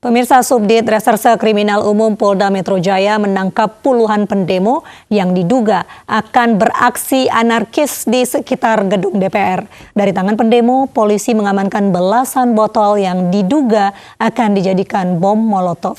Pemirsa, Subdit Reserse Kriminal Umum Polda Metro Jaya menangkap puluhan pendemo yang diduga akan beraksi anarkis di sekitar gedung DPR. Dari tangan pendemo, polisi mengamankan belasan botol yang diduga akan dijadikan bom Molotov.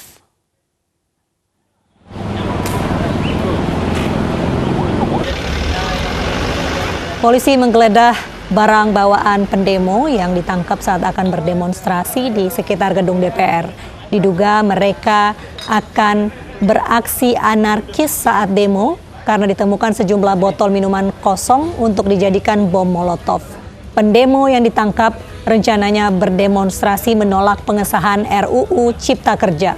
Polisi menggeledah barang bawaan pendemo yang ditangkap saat akan berdemonstrasi di sekitar gedung DPR. Diduga mereka akan beraksi anarkis saat demo karena ditemukan sejumlah botol minuman kosong untuk dijadikan bom Molotov. Pendemo yang ditangkap rencananya berdemonstrasi menolak pengesahan RUU Cipta Kerja.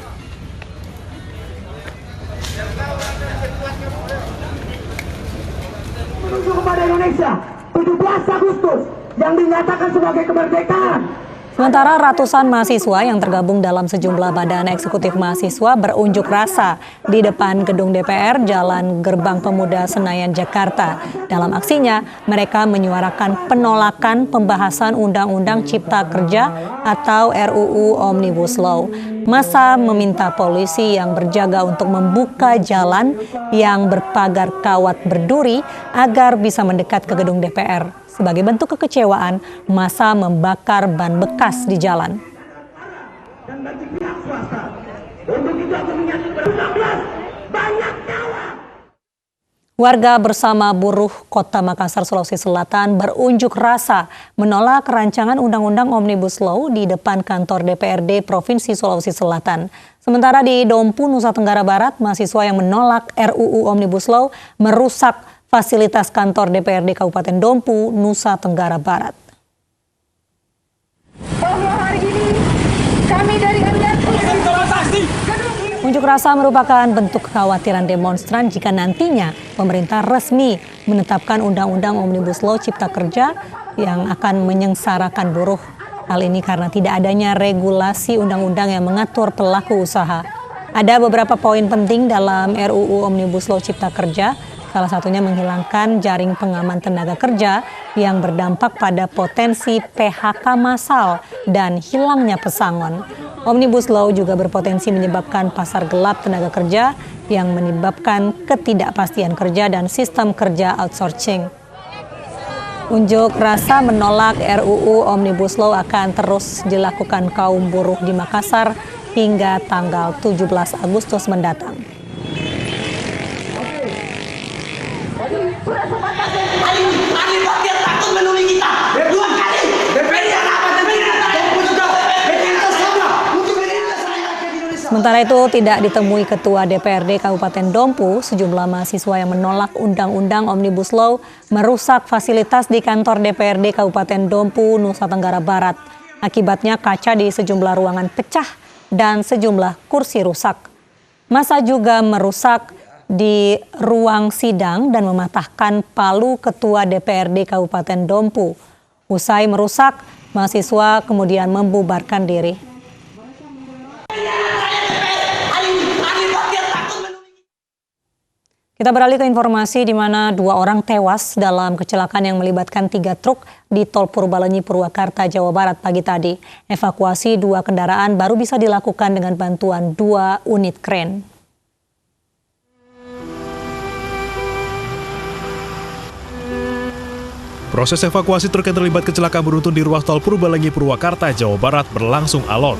Menuju kepada Indonesia 17 Agustus yang dinyatakan sebagai kemerdekaan. Sementara ratusan mahasiswa yang tergabung dalam sejumlah badan eksekutif mahasiswa berunjuk rasa di depan gedung DPR Jalan Gerbang Pemuda Senayan, Jakarta. Dalam aksinya, mereka menyuarakan penolakan pembahasan Undang-Undang Cipta Kerja atau RUU Omnibus Law. Massa meminta polisi yang berjaga untuk membuka jalan yang berpagar kawat berduri agar bisa mendekat ke gedung DPR. Sebagai bentuk kekecewaan, massa membakar ban bekas di jalan. Dan bagi pihak swasta, untuk itu aku menyatakan 16 banyak nyawa. Warga bersama buruh Kota Makassar, Sulawesi Selatan berunjuk rasa menolak rancangan Undang-Undang Omnibus Law di depan kantor DPRD Provinsi Sulawesi Selatan. Sementara di Dompu, Nusa Tenggara Barat, mahasiswa yang menolak RUU Omnibus Law merusak fasilitas kantor DPRD Kabupaten Dompu, Nusa Tenggara Barat. Bahwa hari ini kami dari Unjuk rasa merupakan bentuk kekhawatiran demonstran jika nantinya pemerintah resmi menetapkan Undang-Undang Omnibus Law Cipta Kerja yang akan menyengsarakan buruh. Hal ini karena tidak adanya regulasi undang-undang yang mengatur pelaku usaha. Ada beberapa poin penting dalam RUU Omnibus Law Cipta Kerja. Salah satunya menghilangkan jaring pengaman tenaga kerja yang berdampak pada potensi PHK massal dan hilangnya pesangon. Omnibus Law juga berpotensi menyebabkan pasar gelap tenaga kerja yang menyebabkan ketidakpastian kerja dan sistem kerja outsourcing. Unjuk rasa menolak RUU Omnibus Law akan terus dilakukan kaum buruh di Makassar hingga tanggal 17 Agustus mendatang. Sementara itu tidak ditemui Ketua DPRD Kabupaten Dompu, sejumlah mahasiswa yang menolak Undang-Undang Omnibus Law merusak fasilitas di kantor DPRD Kabupaten Dompu, Nusa Tenggara Barat. Akibatnya kaca di sejumlah ruangan pecah dan sejumlah kursi rusak. Massa juga merusak di ruang sidang dan mematahkan palu Ketua DPRD Kabupaten Dompu. Usai merusak, mahasiswa kemudian membubarkan diri. Kita beralih ke informasi di mana 2 orang tewas dalam kecelakaan yang melibatkan 3 truk di Tol Purbalenyi, Purwakarta, Jawa Barat pagi tadi. Evakuasi 2 kendaraan baru bisa dilakukan dengan bantuan 2 unit kren. Proses evakuasi truk yang terlibat kecelakaan beruntun di ruas tol Purbalenyi, Purwakarta, Jawa Barat berlangsung alot.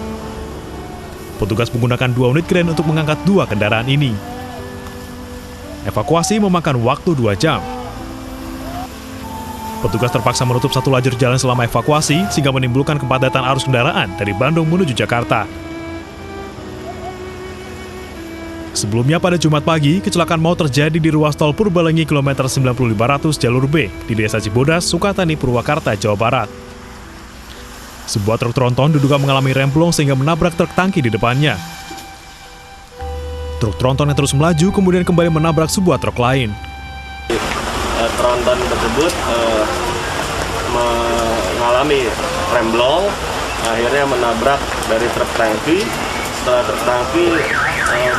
Petugas menggunakan 2 unit kren untuk mengangkat 2 kendaraan ini. Evakuasi memakan waktu 2 jam. Petugas terpaksa menutup 1 lajur jalan selama evakuasi sehingga menimbulkan kepadatan arus kendaraan dari Bandung menuju Jakarta. Sebelumnya pada Jumat pagi, kecelakaan maut terjadi di ruas tol Purbalenyi kilometer 9500 jalur B di Desa Cibodas, Sukatani, Purwakarta, Jawa Barat. Sebuah truk tronton diduga mengalami remblong sehingga menabrak truk tangki di depannya. Truk tronton yang terus melaju kemudian kembali menabrak sebuah truk lain. Tronton tersebut mengalami remblong, akhirnya menabrak dari truk tangki. Setelah truk tangki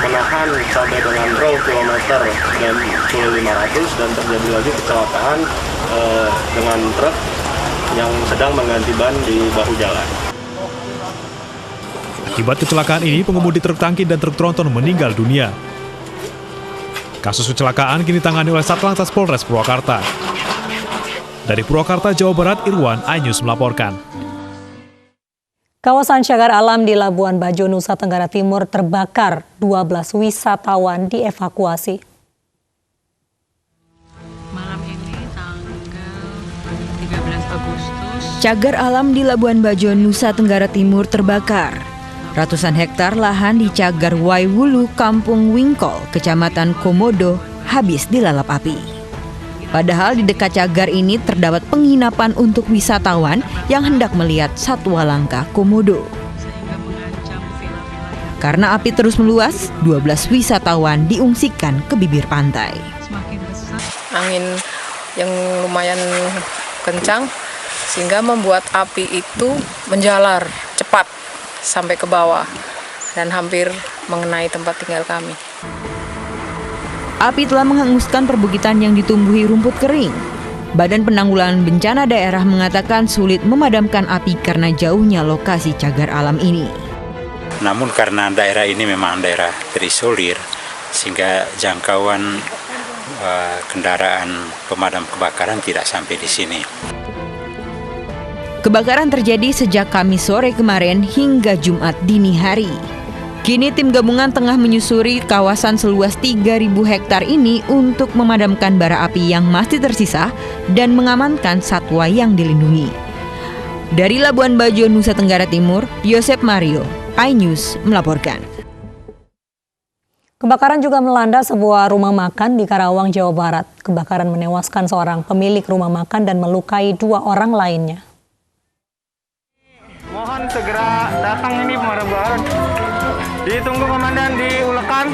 menahan sampai dengan row kilometer dan 500 dan terjadi lagi kecelakaan dengan truk yang sedang mengganti ban di bahu jalan. Akibat kecelakaan ini, pengemudi truk tangki dan truk tronton meninggal dunia. Kasus kecelakaan kini tangani oleh Satlantas Polres Purwakarta. Dari Purwakarta, Jawa Barat, Irwan, iNews melaporkan. Kawasan cagar alam di Labuan Bajo, Nusa Tenggara Timur terbakar. 12 wisatawan dievakuasi. Malam ini tanggal 13 Agustus. Cagar alam di Labuan Bajo, Nusa Tenggara Timur terbakar. Ratusan hektar lahan di Cagar Waiwulu, Kampung Wingkol, Kecamatan Komodo, habis dilalap api. Padahal di dekat cagar ini terdapat penginapan untuk wisatawan yang hendak melihat satwa langka komodo. Karena api terus meluas, 12 wisatawan diungsikan ke bibir pantai. Angin yang lumayan kencang sehingga membuat api itu menjalar cepat sampai ke bawah dan hampir mengenai tempat tinggal kami. Api telah menghanguskan perbukitan yang ditumbuhi rumput kering. Badan Penanggulangan Bencana Daerah mengatakan sulit memadamkan api karena jauhnya lokasi cagar alam ini. Namun karena daerah ini memang daerah terisolir, sehingga jangkauan kendaraan pemadam kebakaran tidak sampai di sini. Kebakaran terjadi sejak Kamis sore kemarin hingga Jumat dini hari. Kini tim gabungan tengah menyusuri kawasan seluas 3.000 hektar ini untuk memadamkan bara api yang masih tersisa dan mengamankan satwa yang dilindungi. Dari Labuan Bajo, Nusa Tenggara Timur, Yosep Mario, iNews melaporkan. Kebakaran juga melanda sebuah rumah makan di Karawang, Jawa Barat. Kebakaran menewaskan seorang pemilik rumah makan dan melukai 2 orang lainnya. Mohon segera datang ini pemadam kebakaran. Ditunggu komandan di Ulekan.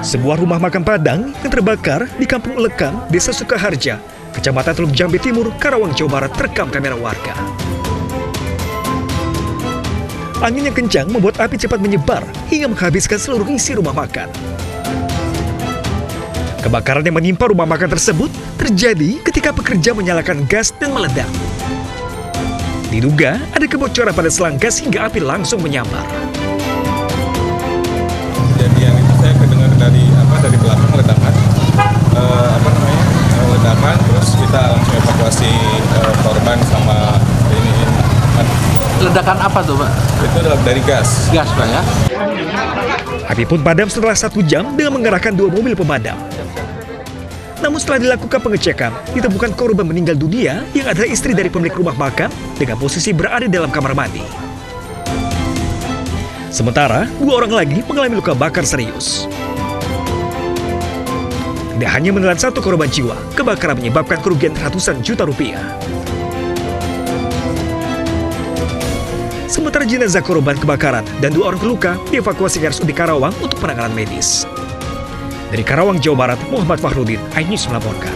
Sebuah rumah makan Padang yang terbakar di Kampung Ulekan, Desa Sukaharja, Kecamatan Teluk Jambe Timur, Karawang, Jawa Barat terekam kamera warga. Angin yang kencang membuat api cepat menyebar hingga menghabiskan seluruh isi rumah makan. Kebakaran yang menimpa rumah makan tersebut terjadi ketika pekerja menyalakan gas dan meledak. Diduga ada kebocoran pada selang gas hingga api langsung menyambar. Kejadian itu saya kedengar dari belakang ledakan, ledakan, terus kita langsung evakuasi korban sama ini. Ledakan apa tuh, Pak? Itu dari gas. Gas, Pak, ya? Api pun padam setelah 1 jam dengan mengerahkan 2 mobil pemadam. Namun setelah dilakukan pengecekan, ditemukan korban meninggal dunia yang adalah istri dari pemilik rumah makan dengan posisi berada dalam kamar mandi. Sementara, 2 orang lagi mengalami luka bakar serius. Tidak hanya menelan 1 korban jiwa, kebakaran menyebabkan kerugian ratusan juta rupiah. Sementara jenazah korban kebakaran dan 2 orang terluka dievakuasi ke RSUD Karawang untuk penanganan medis. Dari Karawang, Jawa Barat, Muhammad Fahrudin, iNews melaporkan.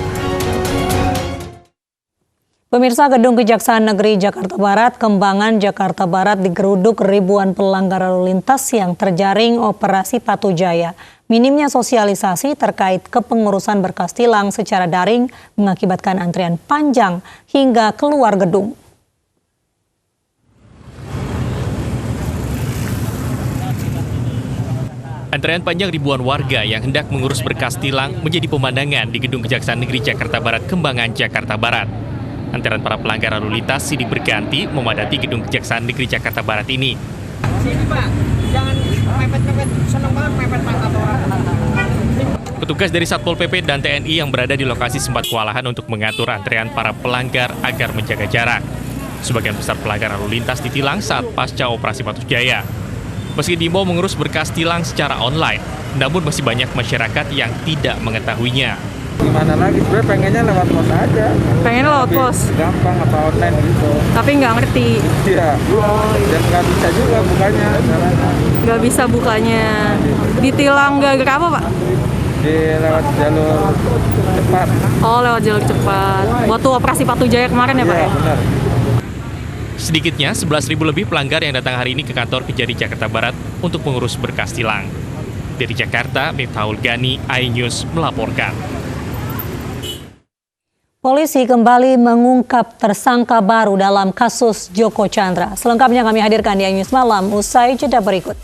Pemirsa, Gedung Kejaksaan Negeri Jakarta Barat, Kembangan, Jakarta Barat digeruduk ribuan pelanggar lalu lintas yang terjaring operasi Patu Jaya. Minimnya sosialisasi terkait kepengurusan berkas tilang secara daring mengakibatkan antrian panjang hingga keluar gedung. Antrean panjang ribuan warga yang hendak mengurus berkas tilang menjadi pemandangan di Gedung Kejaksaan Negeri Jakarta Barat, Kembangan, Jakarta Barat. Antrean para pelanggar lalu lintas silih berganti memadati Gedung Kejaksaan Negeri Jakarta Barat ini. Sini, Pak. Jangan mepet-mepet. Seneng banget mepet Pak. Petugas dari Satpol PP dan TNI yang berada di lokasi sempat kewalahan untuk mengatur antrean para pelanggar agar menjaga jarak. Sebagian besar pelanggar lalu lintas ditilang saat pasca operasi Patu Jaya. Meski diimbau mengurus berkas tilang secara online, namun masih banyak masyarakat yang tidak mengetahuinya. Gimana lagi? Gue pengennya lewat pos aja. Pengen lewat pos? Gampang apa online gitu. Tapi nggak ngerti. Iya. Dan nggak bisa juga bukanya. Nggak bisa bukanya. Ditilang gara-gara apa, Pak? Lewat jalur cepat. Oh, lewat jalur cepat. Waktu operasi Patu Jaya kemarin ya, Pak? Iya, benar. Sedikitnya 11.000 lebih pelanggar yang datang hari ini ke kantor Kejari Jakarta Barat untuk mengurus berkas tilang. Dari Jakarta, Miftahul Gani, iNews melaporkan. Polisi kembali mengungkap tersangka baru dalam kasus Joko Chandra. Selengkapnya kami hadirkan di News Malam usai jeda berikut.